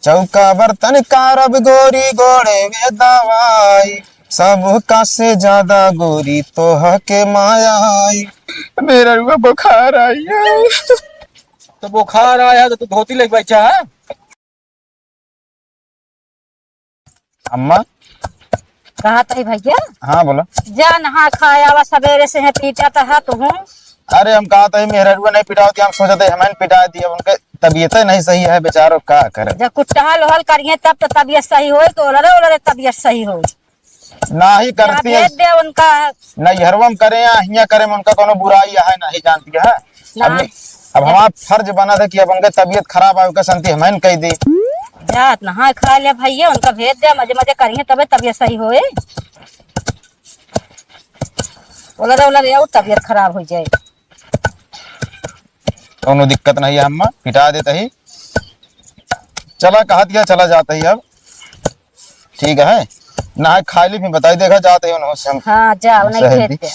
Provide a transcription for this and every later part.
चौका बर्तन कारब गोरी गोड़े वे दवाई, सब का से ज्यादा गोरी तोह के माया आई। मेरा रुआ बुखार आई है। तो बुखार आया तो तू धोती लेके बैठा है। अम्मा। कहा था भैया? हाँ बोलो। जा नहा खाया वा सवेरे से है पीटा था तू। अरे हम कहा था मेरा रुआ नहीं पिटा दिया, हम सोचे थे हमें पिटा दिया, उनके तबीयत नहीं सही है बेचारों, का करे। जब कुछ टहल वहल करिए तब तो तबीयत सही हो, तो ओलरे ओलरे तबीयत सही हो। ना ही करती है दे उनका नहीं हरवम करे या हिया करे में उनका कोनो बुराई है नहीं जानती है। अब हमारा फर्ज बना था कि अब उनके तबीयत खराब है, संति हमें कह दी जात नहा खा ले भैया, उनका भेज दे, मजे मजे करिए तबे तबीयत सही होए। ओलरे ओलरे और तबीयत खराब हो जाए। कोनो दिक्कत नहीं है अम्मा, पिटा देते ही चला, कहा दिया चला जाता ही। अब ठीक है ना, खा ली फिर बताई देगा जाते हैं से हम। हाँ जाओ नहीं भेज दे।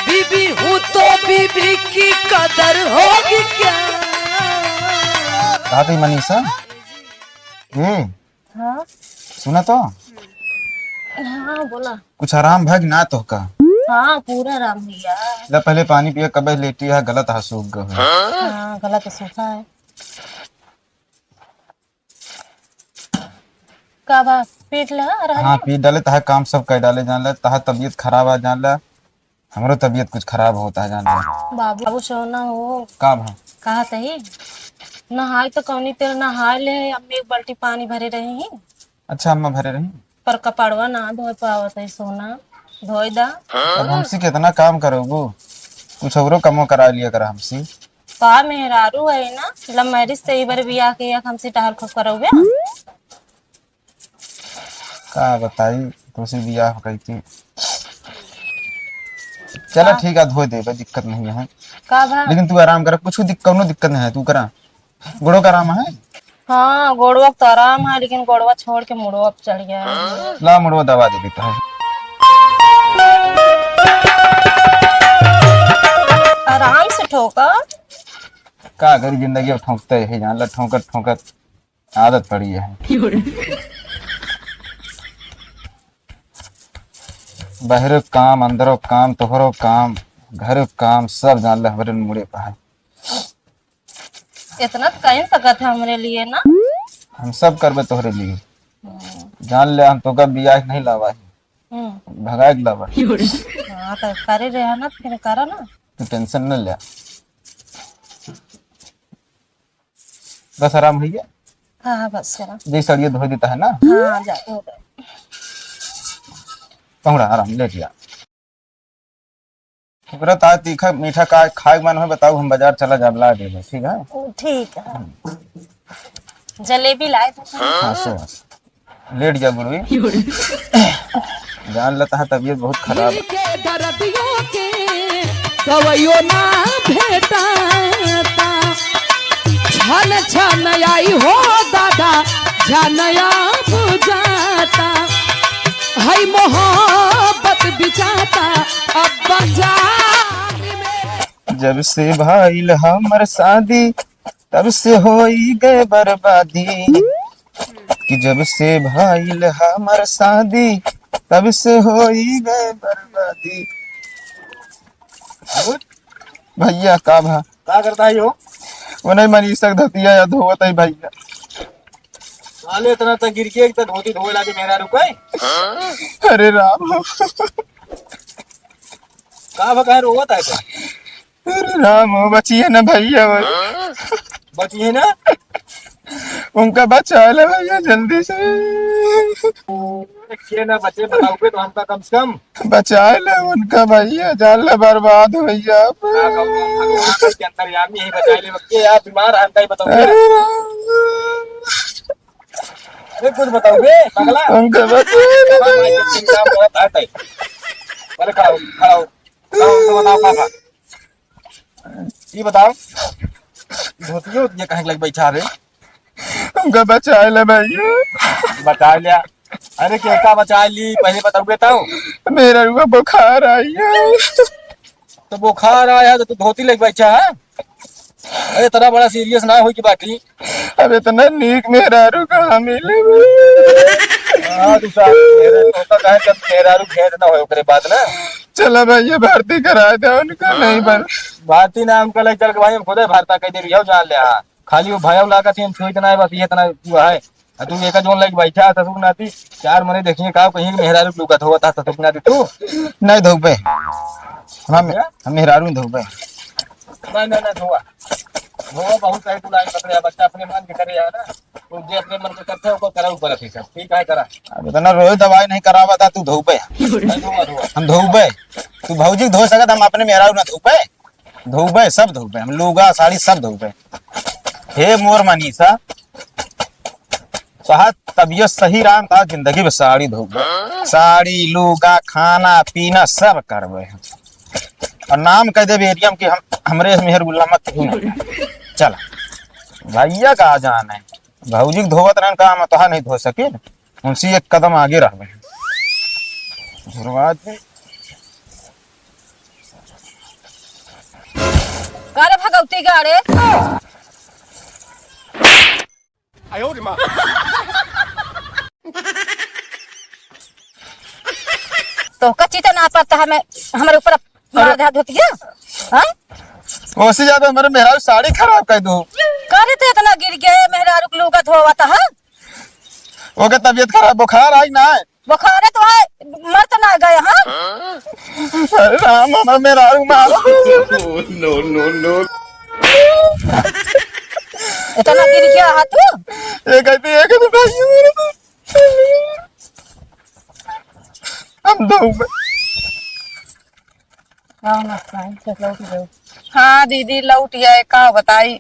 बीबी हूँ तो बीबी की कदर होगी क्या? कहा थी मनीषा? हाँ सुना तो? हाँ बोला। कुछ आराम भाग ना तो का? हाँ पूरा राम भैया। ला पहले पानी पिया, कब लेटी है गलत है सूख गए। हाँ गलत सूखा है। का बा पेट लगा? हाँ पी डाले तहा काम सब कर डाले जान ला, तहा तबीयत खराब है जान ला, हमरो तबीयत कुछ खराब होता है जान ला। बाबू सोना हो का भा कहा तही नहाय तो कौनी तेल नहाय ले, अम्मी एक बाल्टी पानी भरे रही। अच्छा अम्मा भरे रही पर कपड़वा ना धो पावत है सोना, धोई दा। अब हमसे कितना काम करोगो, कुछ औरो कमो करा लिया कर हमसे। का मेहरारू है ना, लव मैरिज से बार बियाह के या हमसे टहल खो करोगे। का बताई तुमसे बियाह कही थी। चलो ठीक है धो दे, दिक्कत नहीं है। का भा लेकिन तू आराम कर, कुछ कोनो दिक्कत नहीं है, तू करा गोड़ो का आराम है। हाँ गोड़वा तो आराम है, लेकिन गोड़वा छोड़ के मुड़वा पे चढ़ गया है। ला मुड़वा दवा दे देता है। आराम से ठोका। का करी जिंदगी अब ठोकते है जान ला, ठोकर ठोकर आदत पड़ी है। बाहर काम अंदरो काम तोहरो काम घर काम सब जान ला हमारे मुड़े पे है। इतना कहीं सकत है हमारे लिए ना। हम सब करबे तोहरे लिए, जान ले हम तो का बियाह नहीं लावा है, भगा के लावा। हाँ तो करे रहे ना, फिर करा ना, तू टेंशन न ले, बस आराम भैया। हाँ बस करा। जी सड़िए धो देता है ना। हाँ जा हो गए। पहुड़ा आराम लेट जा। व्रत आज तीखा मीठा का खाए मन हो बताओ, हम बाजार चला जा ला देंगे ठीक है। ठीक है जलेबी लाए थे। हाँ सो लेट जा गुरुई, जान लेता है तबीयत बहुत खराब है। के दर्दियों के दवाइयों ना भेटाता, छन छन आई हो दादा जानया बुझाता, है मोहब्बत बिचाता अब बाजार में। जब से भाईल हमर शादी तब से होई गए बर्बादी, कि जब से भाईल हमर शादी तब से होई गए बर्बादी। भैया का भा क्या करता है यो? वो नहीं मनीषा धतिया या धोवत है भैया। साले इतना तक गिर के एक धोती धोए लागे मेरा रुके। अरे राम का भा कहे रोवत है? अरे राम हो बचिए ना भैया, बची है ना, उनका बचा ले भैया जल्दी से। के ना बचे बताओगे तो हमका कम से कम बचा ले उनका भैया, जान ले बर्बाद हो भैया। भगवान के अंदर यामी ही बचा ले बच्चे, आप बीमार है हमका ही बताओगे। अरे राम अरे कुछ बताओगे पगला, उनका बचा ले भैया। चिंता बहुत आता है। पहले खड़ा हो खड़ा हो, तो बताओ पापा ये बताओ धोतियो ये कहीं लग बैठा रे, उनका बचा ले भैया। बचा लिया। अरे क्या बचा ली पहले बताओगे तो। मेरा रुआ बुखार आई है। तो बुखार आया तो तू धोती लेके बैठा है। अरे इतना बड़ा सीरियस ना हो की बाकी। अब इतना नीक मेहरारू कहाँ मिले। हाँ तू साहब मेरे होता कहे जब मेहरारू भेंट ना हो ओकरे बाद ना। चला भाई ये भर्ती करा दे उनका नहीं बन। भारती नाम का चल के भाई हम खुदे भारता कह दे रही जान ले। हाँ खाली वो भाई लागत हम छुई ना है बस ये इतना तू है। तू एक जोन लग बैठा था तू नाती 4 महीने देखिए का कहीं मेहरारू लुकत हुआ था तू नाती तू नहीं धोपे हम मेहरारू नहीं धोपे। नहीं धोआ धोआ बहुत सही तू लाइन पकड़े बच्चा अपने मन के करे है ना। तू जे अपने मन के करते हो को करा ऊपर ठीक है ठीक है करा। अब इतना रोज दवाई नहीं करावा था तू धोपे। नहीं धोआ धोआ हम धोपे तू भौजी धो सकत हम अपने मेहरारू ना धोपे। धोपे सब धोपे हम लुगा साड़ी सब धोपे। हे मोर मनीषा चाह तबीयत सही रहा था जिंदगी में साड़ी धोबे साड़ी लुगा खाना पीना सब करबे और नाम कह देबे एरिया कि हम हमरे मेहर गुलाम मत धो। चल भैया का जान है भौजी धोवत रहन का हम तो नहीं धो सके उनसे एक कदम आगे रहबे। शुरुआत में गारे भगवती गारे तो कच्ची तो ना पड़ता है मैं हमारे ऊपर मार दे धोती है। हाँ उससे ज्यादा हमारे मेहरारू साड़ी खराब कर दो। करे तो इतना गिर गए मेहरारू लुगा धोवा था। ओके तबीयत खराब बुखार आई ना है बुखार है तो है मर तो ना गए। हाँ अरे राम हमारा मेहरारू मारो। इतना गिर गया है तू। ये कहती है कि तू भाई मेरे को हम धोबे। हाँ दीदी लौट आए का बताई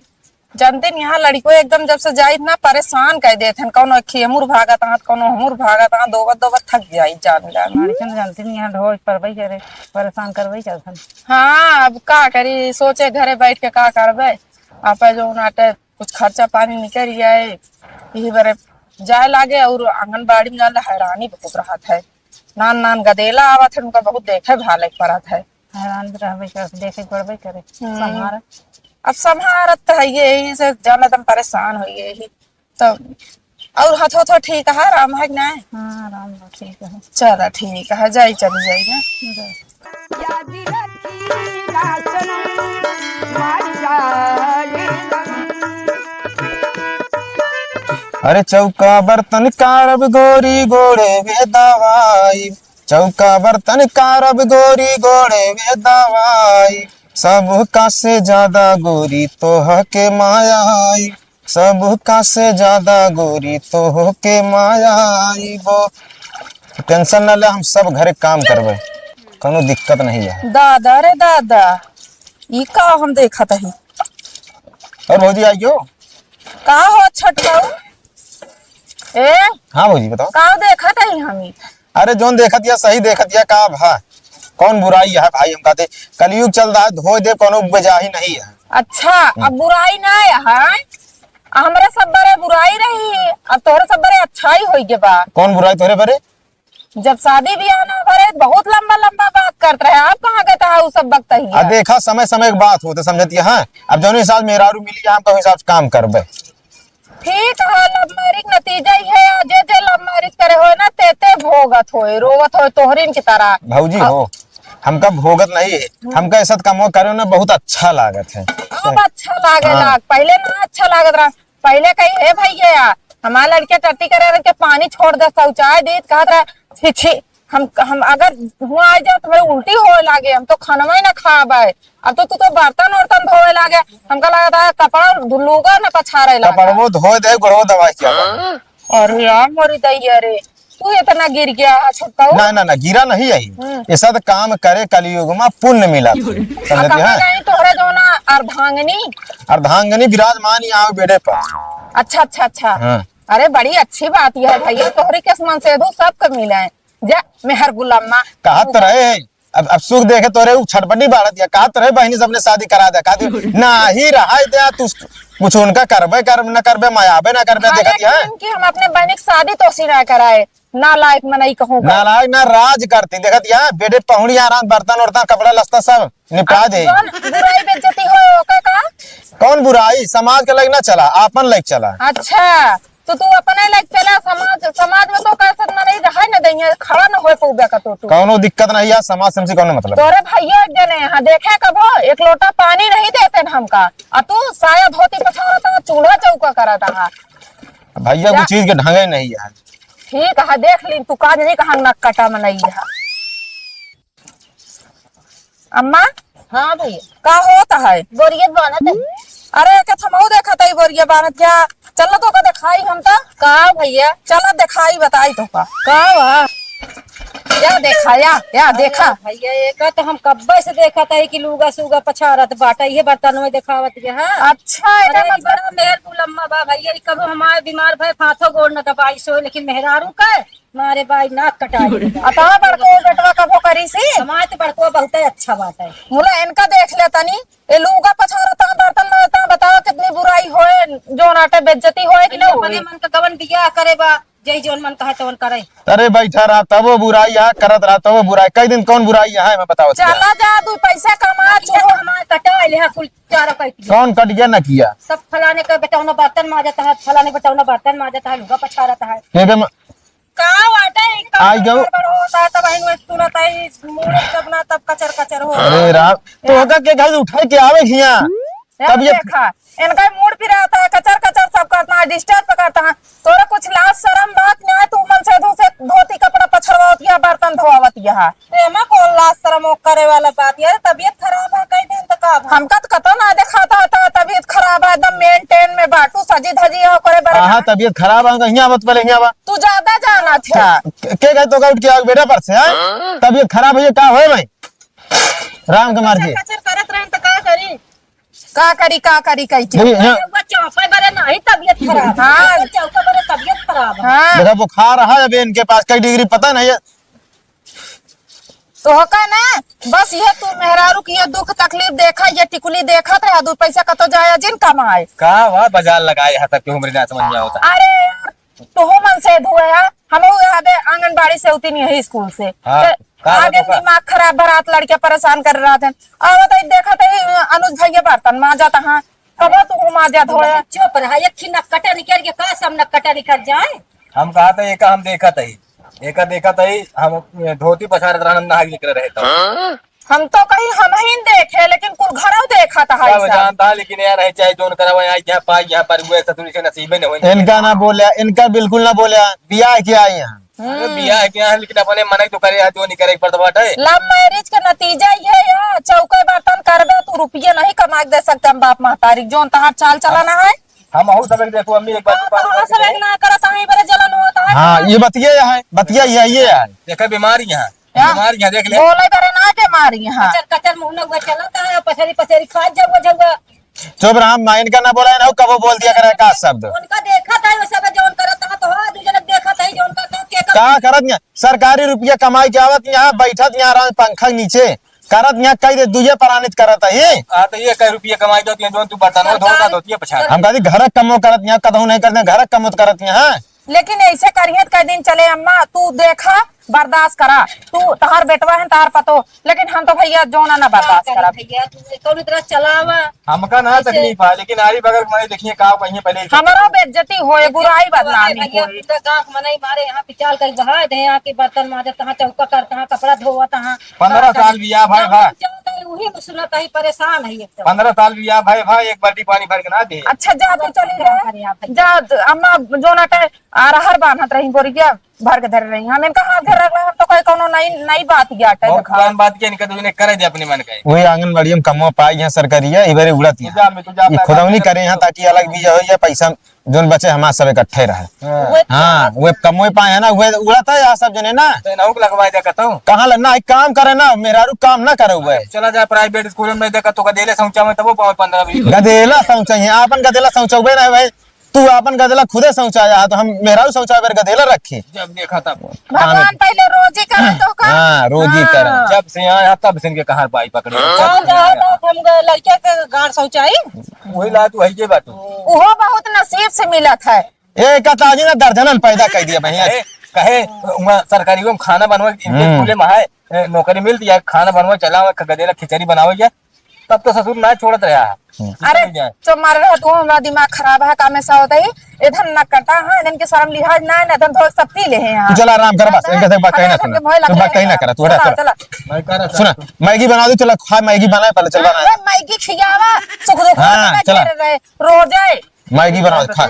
जानते नहीं यहाँ लड़को एकदम जब से जाई ना परेशान कर देते कौनो खेमुर भागत हाथ कौनो हमूर भागत हाथ दोबत थक जाई जान जानती नहीं यहाँ ढोल परबई करे परेशान करबई चलथन। हाँ अब का करी सोचे घरे बैठ के का करबे आप जो नाटे कुछ खर्चा पानी निकल जाए यही बारे जाए लागे और आंगनबाड़ी में जाने हैरानी बहुत रहा है। नान नान गदेला आवत है उनका बहुत देखे भाले पड़त है। हैरान रहबे कर देखे पड़बई करे हमारा अब संभारत है यही से जाना तुम परेशान हो यही तो और हाथों ठीक है राम है ना। हाँ आराम ठीक है चला ठीक है जाई चली जाई ना। याद रखिएगा सनम मारी जाएगा। अरे चौका बर्तन कारब गोरी गोड़े वे दवाई चौका बर्तन कारब गोरी गोड़े वे दवाई सब का से ज्यादा गोरी तोह के मायाई सब का से ज्यादा गोरी तोह के मायाई। वो टेंशन न ले हम सब घरे काम करबे कोनो दिक्कत नहीं है। दादा रे दादा ई का हम देखा ही और भौजी आइयो। का हो छटकाऊ ए हाँ भौजी बताओ का देखा ही हम अरे जोन देखत या सही देखत या का भा कौन बुराई है भाई हम कहते कलयुग चल रहा है धो दे कोनो वजह ही नहीं है। अच्छा अब बुराई ना है हमारे सब बड़े बुराई रही अब तोहरे सब बड़े अच्छाई हो गए बा। कौन बुराई तोरे बरे जब शादी ब्याह ना भरे बहुत लंबा लंबा बात करते रहे आप कहाँ गए था वो सब वक्त ही देखा समय समय की बात होते समझती है। हाँ अब जो हिसाब मेहरारू मिली हम तो हिसाब से काम करबे। ठीक है लव मैरिज नतीजा ही है जे जे लव मैरिज करे हो ना ते भोगत होए रोवत होए तोहरीन की तरह। भौजी हो हमका भोगत नहीं है हमका ऐसा काम करे ना बहुत अच्छा लागत है। अब अच्छा लागे लाग पहले ना अच्छा लागत रहा पहले कही है भैया हमारा लड़के टट्टी करे रहे के पानी छोड़ दे शौचालय दी कहत रहे छी छी हम अगर हुआ आ जाए तो मेरे उल्टी होए लागे हम तो खाना ही ना खाबे। अब तो तू तो बर्तन वर्तन धोए लागे हमका लगा था कपड़ा लुगा ना पछारे लागे कपड़ो धोए दे गुड़ो दवाई किया। अरे यार मोरी दैया रे तू इतना गिर गया छुटकाऊ ना गिरा नहीं आई ऐसा तो काम करे कलयुग में पुण्य मिला समझती है। तोहरे जो ना अर्धांगनी विराजमान यहाँ बेड़े पर। अच्छा अच्छा अच्छा हाँ। अरे बड़ी अच्छी बात यह है भैया तोहरी किस्मत से दो सबको मिला है जा मेहर गुलामा कहा तो रहे अब सुख देखे तोरे छटपटी बाढ़ दिया कहा तो रहे बहनी सबने शादी करा दिया कहा ना ही रहा दिया तू कुछ उनका करबे कर न करबे मायाबे ना करबे देखत है कि हम अपने बहन की शादी तो सी ना कराए ना लायक में नहीं कहूँगा। नालायक ना राज करती देखत यहाँ बेटे पहुड़ी आराम बर्तन उर्तन कपड़ा लस्ता सब निपटा दे। कौन बुराई बेइज्जती हो का? कौन बुराई समाज के लग ना चला आपन लग चला। अच्छा तो तू अपने लग चला, समाज में तो कैसे ना नहीं रहा न देंगे, खड़ा न हो पौबे का तो तू। कौनो दिक्कत नहीं है समाज से कौनो मतलब। तोरे भैया एक जने यहाँ देखे कबो एक लोटा पानी नहीं देते न हमका, और तू साया धोती पछाड़ता चूल्हा चौका करता। भैया कुछ चीज के ढंगे नहीं है। ठीक है देख ली तू काज नहीं कहा नक कटा में नहीं है। अम्मा हाँ भैया का होता है? बोरियत बनत है। अरे के थमऊ देखा तई बोरिया बानत क्या? चलो तो का दिखाई हम तो का भैया चलो दिखाई बताई तो का वाह या देखा या देखा भैया एक तो हम कब्बे से देखा था कि लूगा सूगा पछारत बाटा ये बर्तन में दिखावत के। हाँ अच्छा अरे एका ई बड़ा मेहर लम्मा बा भैया, ई कबो हमारे बीमार भय फाथो गोड़ न दबाई सो, लेकिन मेहरारू का मारे बाई नाक कटाई। अता बड़को बेटवा कबो करी सी हमारे तो बड़को बहुत अच्छा बात है। मुला इनका देख ले तनी ए लूगा पछारता बर्तन में ता बताओ कितनी बुराई होए, जो नाटे बेइज्जती होए कि ना अपने होए। मन का गवन बिया करे बा, जय जोन मन कहा तवन करे। अरे बैठा रहा तब वो बुराई है करत रहा तब वो बुराई। कई दिन कौन बुराई है मैं बताओ। चला जा तू पैसा कमा अच्छा तो हमारे कटा ले कुल चारा पैती कौन कट गया न किया सब फलाने का बेटौना बर्तन माजता है, फलाने बेटौना बर्तन माजता है, लुगा पछारता है। का वाटे आई जाओ। होता है तब हिन सुनत है मुड़े जब ना तब कचर कचर हो। अरे राम तो होगा के घर उठा के आवे खिया तब देखा इनका मूड फिराता है, कचर कचर सब करता है, डिस्टर्ब करता है। तोरा कुछ लाज शर्म बात ना है, तू मन से धोती कपड़ा पछड़वावत या बर्तन धोवावत या एमा को लाज शर्म करे वाला बात यार, तबीयत खराब है कई दिन तक आप हमका तो कतो ना दिखाता था तबीयत खराब है, एकदम मेंटेन में बाटू सजी धजी हो करे बड़े। हां तबीयत खराब है कहीं आवत पहले यहां बा तू ज्यादा जाना था के गए तो उठ के आ बेटा पर से हैं तबीयत खराब है का होए भाई राम कुमार जी। कचर करत रहन त का करी का करी कही वो चौपे बरे नहीं तबीयत खराब। हाँ। चौपे बरे तबीयत खराब है। हाँ देखा बुखार है अभी इनके पास कई डिग्री पता नहीं है। तो होका ना बस ये तू मेहरारू की ये दुख तकलीफ देखा, ये टिकुली देखा था दू पैसा कतो जाया जिन कमाए का वहाँ बाजार लगाए यहाँ तक कि उम्र ना समझ में होता। अरे यार तो मन से धुए है हम आंगनबाड़ी से उतनी है स्कूल से हाँ, तो का आगे तो का? दिमाग खराब भरात लड़के परेशान कर रहा था। अब तो देखा था अनुज भैया बर्तन माजा था कब तू माजा धोया चुप रहा, एक खी नक्कटा निकल के का सब नक्कटा निकल जाए। हम कहा था एक हम देखा था देखा था हम धोती पछाड़ रहा नहा निकल रहे थे। हम तो कहीं हम ही देखे लेकिन कुल घरों देखा था सब जानता है लेकिन यार है चाहे जोन करा यहाँ यहाँ पाई यहाँ पर हुए ससुरी से नसीबे नहीं हुए। इनका ना बोलिया इनका बिल्कुल ना बोलिया बियाह किया है यहाँ अरे बिया है क्या है लेकिन अपने मन तो करे जो नहीं करे पर बात है। लव मैरिज का नतीजा ये है चौके बर्तन करबे तू रुपये नहीं कमा के दे सकते हम बाप महतारी जोन तहार चाल चलाना है। हम और सब देखो अम्मी एक बार सब एक ना करत हमें बरे जलन होता है। हाँ ये बतिया ये है देखा बीमारी यहाँ देख ले बोले बरे ना के मारी यहाँ कचर कचर मुंह न हुआ चलता है, पछरी पछरी खा जाओ जगह चुप रहा इनका ना बोला ना कब बोल दिया करे का शब्द उनका देखा था वो सब जोन करता है तो हां दूसरे देखा था जोन करता के का करत यहाँ सरकारी रुपया कमाई के आवत यहाँ बैठत यहाँ आराम पंखा के नीचे करत यहाँ कई दुए परानित करत है। तो ये कई रुपये कमाई जाती है जो तू बर्तन धोता धोती है पछाड़। हम कहते घर कमो करत यहाँ कदू नहीं करते घर कमो करत यहाँ। लेकिन ऐसे करिए कई दिन चले अम्मा तू देखा बर्दाश्त करा तू तहार बेटवा है तहार पतो लेकिन हम तो भैया जोना ना बर्दाश्त करा। भैया तू कौन तरह चलावा हमका ना तकलीफ है लेकिन आरी बगल में देखिए का कहीं पहले हमारा बेइज्जती होए बुराई बदनामी भैया होए। तू गांव में नहीं मारे यहाँ पिचाल कर बहा दे यहाँ के बर्तन माजे तहां चौका करता हां कपड़ा धोवत हां 15 साल बिया भाई वही में सुनत है परेशान है एकदम। 15 साल बिया भाई एक बाल्टी पानी भर के ना दे। अच्छा जा तू चली जा जा अम्मा जो नाटे आरहर बांधत रही बोरिया भर के धर रही हम इनका हाथ धर रख हम तो कोई कोनो नई बात गया बहुत पुरान बात के इनका तुझने करे दे अपने मन के वही आंगनबाड़ी में कमो पाई यहाँ सरकारी है इबरे उड़त तू जा मैं तू जा ये खुदौनी करे यहाँ ताकि अलग भी हो पैसा जोन बचे हमारे सब इकट्ठे रहे। हाँ वो कमो पाए है ना वो उड़त है यहाँ सब जने ना तो नौक लगवाए दे कहता हूं कहाँ लगना एक काम करे ना मेहरारू काम ना करे हुए चला जा प्राइवेट स्कूल में देखा तो देले समझा में तब वो 15-20 गदेला शौचा आपन गदेला शौचौबे ना भाई तू अपन गदेला खुदे शौचाया तो हम मेहरारू शौचा गदेला रखे जब देखा था भगवान पहले रोजी करे तो का हाँ रोजी करे जब से यहाँ तब से इनके कहां पाई पकड़े कौन जा तो हम लड़के के गांड शौचाई वही ला तू है ये बात वो बहुत नसीब से मिला था। एक ताजी ना दर्जनन पैदा कर दिया भैया कहे वहाँ सरकारी में खाना बनवा स्कूले में है नौकरी मिलती है खाना बनवा चला हुआ गदेला खिचड़ी बनावे जाए तब तो ससुर ना छोड़त रहा अरे जो मार रहा तू हमारा दिमाग खराब है काम ऐसा होता है इधर न कटा है इनके शर्म लिहाज ना है धन थोड़ा सब पी ले हैं तू चल आराम कर बस इनके से बात कहीं ना सुना तू बात कहीं ना करा तू हटा चला मैं कह रहा सुना मैगी बना दे चला खा मैगी बनाए पहले चल बना मैगी खियावा सुख दुख हाँ, चला। रोज मैगी बना दे खा